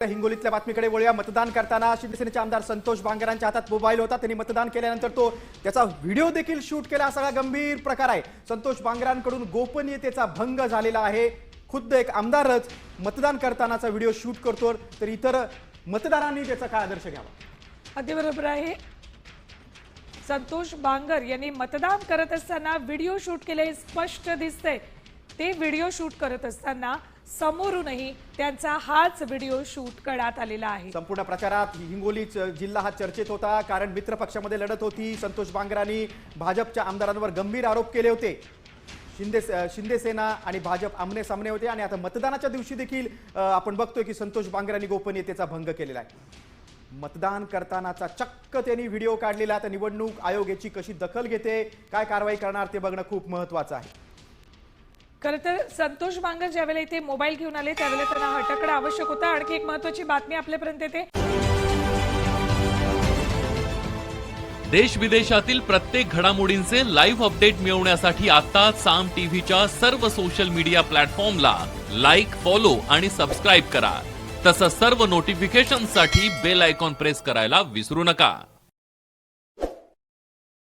हिंगोलीतल्या बातमीकडे वळूया। मतदान करताना शिवसेनेचे आमदार संतोष बांगरांच्या हातात मोबाईल होता। त्यांनी मतदान केल्यानंतर त्याचा व्हिडिओ देखील शूट केला। हा सगळा गंभीर प्रकार आहे। संतोष बांगरांकडून गोपनीयतेचा भंग झालेला आहे। खुद्द एक आमदारच मतदान करतानाचा व्हिडिओ शूट करतो, तर इतर मतदारांनी त्याचा काय आदर्श घ्यावा? अगदी बरोबर आहे। संतोष बांगर यांनी मतदान करत असताना व्हिडिओ शूट केले, स्पष्ट दिसते। ते व्हिडिओ शूट करत असताना समोरूनही त्यांचा हाच व्हिडिओ शूट करण्यात आलेला आहे। संपूर्ण प्रचारात हिंगोली जिल्हा हा चर्चेत होता, कारण मित्र पक्षामध्ये लढत होती। संतोष बांगरांनी भाजपच्या आमदारांवर गंभीर आरोप केले होते। शिंदे सेना आणि भाजप आमने सामने होते, आणि आता मतदानाच्या दिवशी देखील आपण बघतोय की संतोष बांगरांनी गोपनीयतेचा भंग केलेला आहे। मतदान करतानाचा चक्क त्यांनी व्हिडिओ काढलेला। तर निवडणूक आयोग याची कशी दखल घेते, काय कारवाई करणार ते बघणं खूप महत्त्वाचं आहे। खरं तर संतोष बांगर ज्यावेळेला इथे मोबाईल घेऊन आले त्यावेळेला त्यांना हटकणं आवश्यक होतं। आणखी एक महत्त्वाची बातमी आपल्यापर्यंत येते। देश विदेशातील प्रत्येक घडामोडींचे लाईव्ह अपडेट मिळवण्यासाठी आता साम टीव्हीच्या सर्व सोशल मीडिया प्लॅटफॉर्मला लाईक, फॉलो आणि सबस्क्राईब करा। तसंच सर्व नोटिफिकेशनसाठी बेल आयकॉन प्रेस करायला विसरू नका।